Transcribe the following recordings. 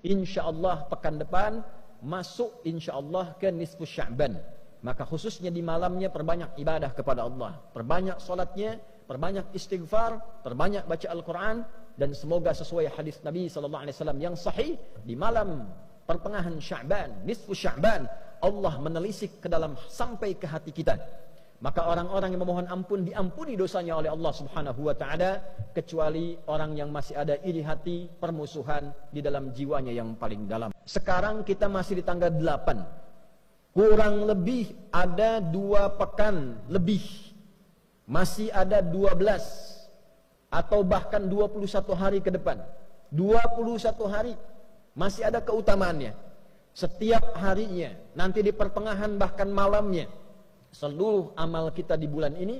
insyaallah pekan depan masuk insyaallah ke nisfu Sya'ban. Maka khususnya di malamnya perbanyak ibadah kepada Allah, perbanyak solatnya, perbanyak istighfar, perbanyak baca Al-Quran, dan semoga sesuai hadis Nabi SAW yang sahih, di malam pertengahan Sya'ban, nisfu Sya'ban, Allah menelisik ke dalam sampai ke hati kita. Maka orang-orang yang memohon ampun diampuni dosanya oleh Allah Subhanahu wa taala, kecuali orang yang masih ada iri hati, permusuhan di dalam jiwanya yang paling dalam. Sekarang kita masih di tanggal 8. Kurang lebih ada 2 pekan lebih. Masih ada 12 atau bahkan 21 hari ke depan. 21 hari masih ada keutamaannya. Setiap harinya, nanti di pertengahan bahkan malamnya, seluruh amal kita di bulan ini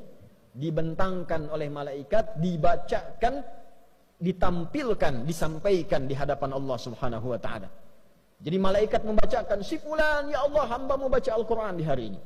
dibentangkan oleh malaikat, dibacakan, ditampilkan, disampaikan di hadapan Allah Subhanahu wa taala. Jadi malaikat membacakan, si fulan, ya Allah, hamba-Mu baca Al-Quran di hari ini.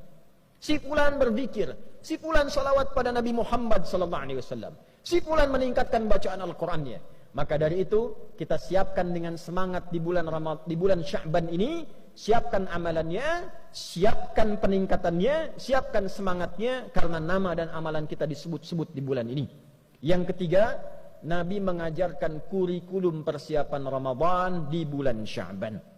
Si fulan berzikir, si fulan salawat pada Nabi Muhammad sallallahu alaihi wasallam. Si fulan meningkatkan bacaan Al-Qurannya. Maka dari itu kita siapkan dengan semangat di bulan Sya'ban ini, siapkan amalannya, siapkan peningkatannya, siapkan semangatnya, karena nama dan amalan kita disebut-sebut di bulan ini. Yang ketiga, Nabi mengajarkan kurikulum persiapan Ramadan di bulan Sya'ban.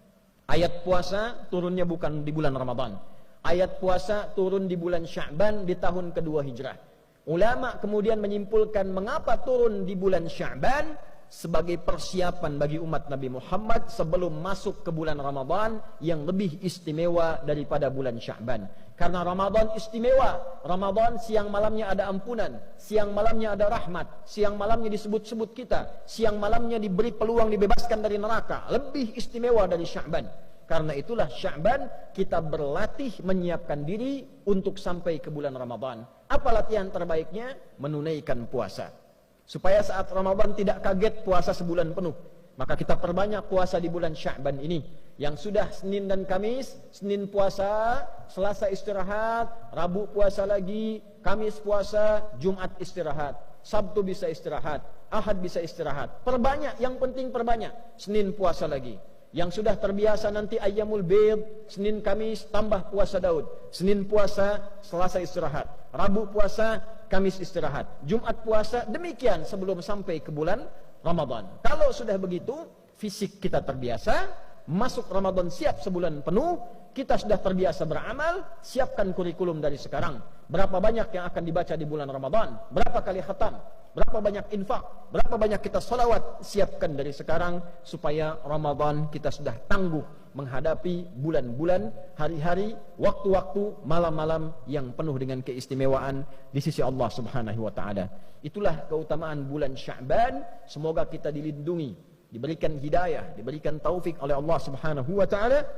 Ayat puasa turunnya bukan di bulan Ramadan. Ayat puasa turun di bulan Sya'ban di tahun kedua Hijrah. Ulama kemudian menyimpulkan mengapa turun di bulan Sya'ban, sebagai persiapan bagi umat Nabi Muhammad sebelum masuk ke bulan Ramadan yang lebih istimewa daripada bulan Sya'ban. Karena Ramadan istimewa. Ramadan siang malamnya ada ampunan, siang malamnya ada rahmat, siang malamnya disebut-sebut kita, siang malamnya diberi peluang dibebaskan dari neraka. Lebih istimewa dari Sya'ban. Karena itulah Sya'ban kita berlatih menyiapkan diri untuk sampai ke bulan Ramadan. Apa latihan terbaiknya? Menunaikan puasa. Supaya saat Ramadan tidak kaget puasa sebulan penuh. Maka kita perbanyak puasa di bulan Sya'ban ini. Yang sudah Senin dan Kamis, Senin puasa, Selasa istirahat, Rabu puasa lagi, Kamis puasa, Jumat istirahat, Sabtu bisa istirahat, Ahad bisa istirahat. Perbanyak, yang penting perbanyak. Senin puasa lagi. Yang sudah terbiasa nanti Ayyamul Bid, Senin Kamis tambah puasa Daud. Senin puasa, Selasa istirahat, Rabu puasa, Kamis istirahat, Jumat puasa, demikian sebelum sampai ke bulan Ramadan. Kalau sudah begitu, fisik kita terbiasa, masuk Ramadan siap sebulan penuh, kita sudah terbiasa beramal, siapkan kurikulum dari sekarang. Berapa banyak yang akan dibaca di bulan Ramadan? Berapa kali khatam? Berapa banyak infak? Berapa banyak kita salawat? Siapkan dari sekarang supaya Ramadan kita sudah tangguh menghadapi bulan-bulan, hari-hari, waktu-waktu, malam-malam yang penuh dengan keistimewaan di sisi Allah Subhanahu wa taala. Itulah keutamaan bulan Sya'ban. Semoga kita dilindungi, diberikan hidayah, diberikan taufik oleh Allah Subhanahu wa taala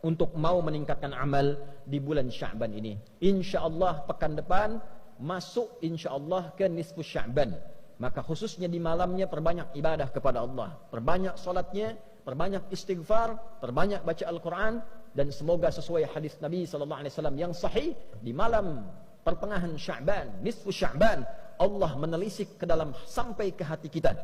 untuk mau meningkatkan amal di bulan Sya'ban ini. Insyaallah pekan depan masuk insyaallah ke nisfu Sya'ban. Maka khususnya di malamnya perbanyak ibadah kepada Allah, perbanyak solatnya, perbanyak istighfar, perbanyak baca Al-Quran, dan semoga sesuai hadis Nabi SAW yang sahih, di malam pertengahan Sya'ban, nisfu Sya'ban, Allah menelisik ke dalam sampai ke hati kita.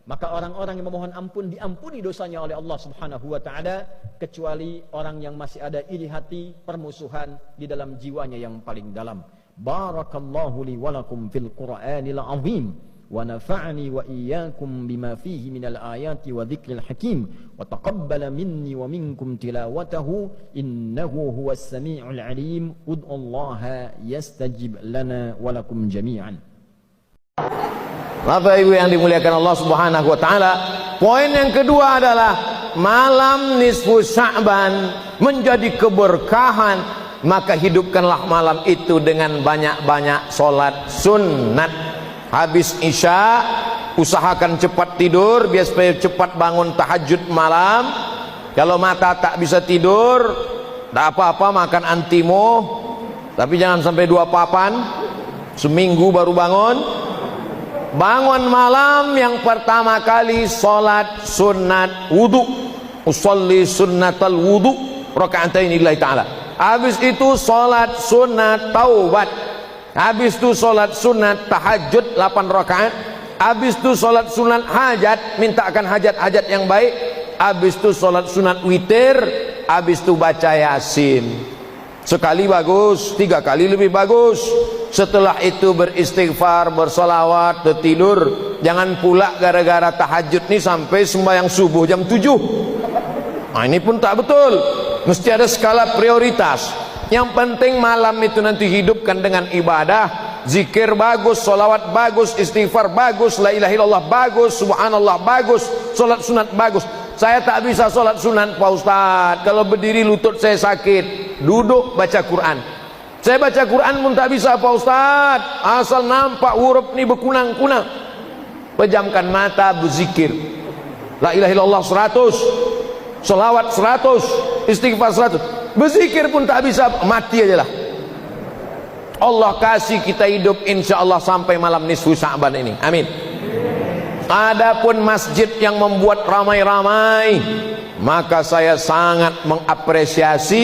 Maka orang-orang yang memohon ampun diampuni dosanya oleh Allah Subhanahu wa taala, kecuali orang yang masih ada iri hati, permusuhan di dalam jiwanya yang paling dalam. Barakallahu li wa lakum fil Qur'anil azim, wa nafa'ani wa iyyakum bima fihi minal ayati wa dzikril hakim, wa taqabbala minni wa minkum tilawatahu innahu huwas samiul alim. Ud'ullaha yastajib lana wa lakum jami'an. Bapak Ibu yang dimuliakan Allah Subhanahu wa taala, poin yang kedua adalah malam nisfu Sya'ban menjadi keberkahan. Maka hidupkanlah malam itu dengan banyak-banyak solat sunat. Habis isya usahakan cepat tidur biar supaya cepat bangun tahajud malam. Kalau mata tak bisa tidur, tak apa-apa makan antimo, tapi jangan sampai 2 papan, seminggu baru bangun. Bangun malam yang pertama kali solat sunat wudu, usolli sunnatal wudu raka'atain lillahi ta'ala. Habis itu solat sunat taubat. Habis itu solat sunat tahajud 8 rakaat. Habis itu solat sunat hajat, mintakan hajat-hajat yang baik. habis itu sholat sunat witir, habis itu baca Yasin. Sekali bagus, 3 kali lebih bagus. Setelah itu beristighfar, bersolawat, tidur. Jangan pula gara-gara tahajud nih sampai sembahyang subuh jam 7. Nah, ini pun tak betul. Mesti ada skala prioritas. Yang penting malam itu nanti hidupkan dengan ibadah. Zikir bagus, solawat bagus, istighfar bagus, la ilaha illallah bagus, subhanallah bagus, solat sunat bagus. Saya tak bisa solat sunat Pak Ustadz, kalau berdiri lutut saya sakit. Duduk baca Quran. Saya baca Quran pun tak bisa Pak Ustadz, asal nampak huruf ni berkunang-kunang. Pejamkan mata, berzikir, la ilaha illallah 100, solawat 100, istighfar 100. Berzikir pun tak bisa, mati aja lah. Allah kasih kita hidup insyaallah sampai malam nisfu Sya'ban ini, amin. Adapun masjid yang membuat ramai-ramai, maka saya sangat mengapresiasi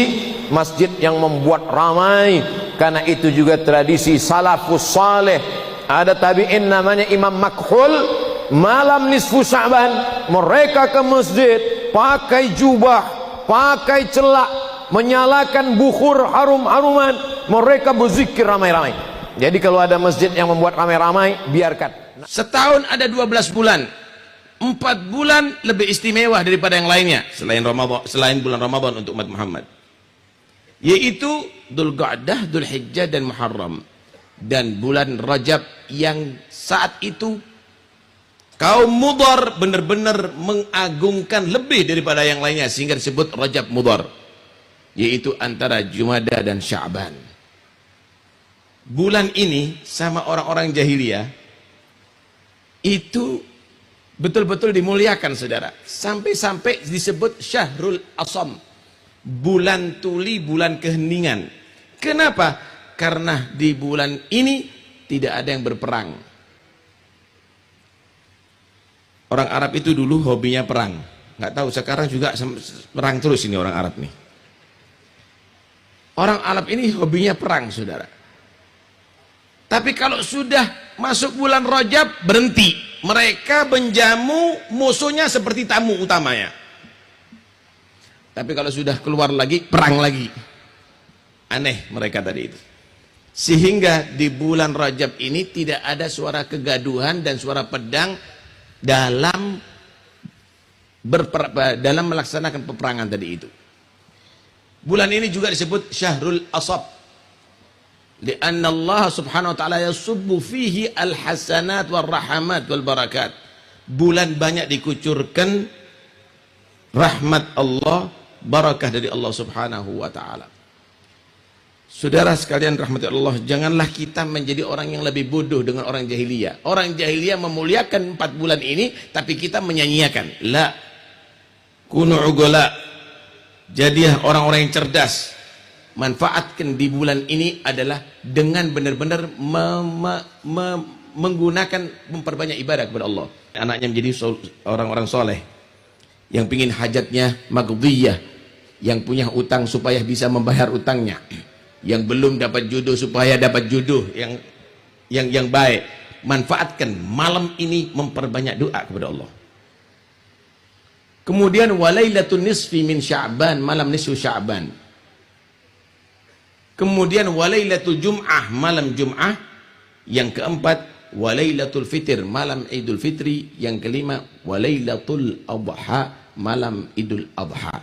masjid yang membuat ramai, karena itu juga tradisi salafus saleh. Ada tabi'in namanya Imam Makhul, malam nisfu Sya'ban mereka ke masjid pakai jubah, pakai celak, menyalakan bukhur harum-haruman, mereka berzikir ramai-ramai. Jadi kalau ada masjid yang membuat ramai-ramai, biarkan. Setahun ada 12 bulan, 4 bulan lebih istimewa daripada yang lainnya selain Ramadan, selain bulan Ramadan untuk umat Muhammad, yaitu Dzulqa'dah, Dzulhijjah dan Muharram, dan bulan Rajab yang saat itu kaum Mudhar benar-benar mengagungkan lebih daripada yang lainnya sehingga disebut Rajab Mudhar, yaitu antara Jumada dan Sya'ban. Bulan ini sama orang-orang jahiliyah itu betul-betul dimuliakan, saudara, sampai-sampai disebut Syahrul Asam, bulan tuli, bulan keheningan. Kenapa? Karena di bulan ini tidak ada yang berperang. Orang Arab itu dulu hobinya perang, nggak tahu sekarang juga perang terus ini orang Arab nih. Orang Arab ini hobinya perang, saudara. Tapi kalau sudah masuk bulan Rajab, berhenti. Mereka menjamu musuhnya seperti tamu utamanya. Tapi kalau sudah keluar lagi, perang lagi. Aneh mereka tadi itu. Sehingga di bulan Rajab ini tidak ada suara kegaduhan dan suara pedang dalam melaksanakan peperangan tadi itu. Bulan ini juga disebut Syahrul Asab. Lianna Allah subhanahu wa ta'ala yasubbu fihi al-hasanat wal-rahamat wal-barakat. Bulan banyak dikucurkan rahmat Allah, barakah dari Allah subhanahu wa ta'ala. Saudara sekalian rahmati Allah, janganlah kita menjadi orang yang lebih bodoh dengan orang jahiliyah. Orang jahiliyah memuliakan 4 bulan ini, tapi kita menyanyiakan. La kunu ugola, jadilah orang-orang yang cerdas. Manfaatkan di bulan ini adalah dengan benar-benar menggunakan, memperbanyak ibadah kepada Allah. Anaknya menjadi orang-orang soleh, yang pingin hajatnya maghdiyah, yang punya utang supaya bisa membayar utangnya, yang belum dapat jodoh supaya dapat jodoh yang baik. Manfaatkan malam ini memperbanyak doa kepada Allah. Kemudian walailatul nisfi min Sya'ban, malam nisfu Sya'ban. Kemudian walailatul Jum'ah, malam Jum'ah. Yang keempat walailatul Fitr, malam Idul Fitri. Yang kelima walailatul Adha, malam Idul Adha.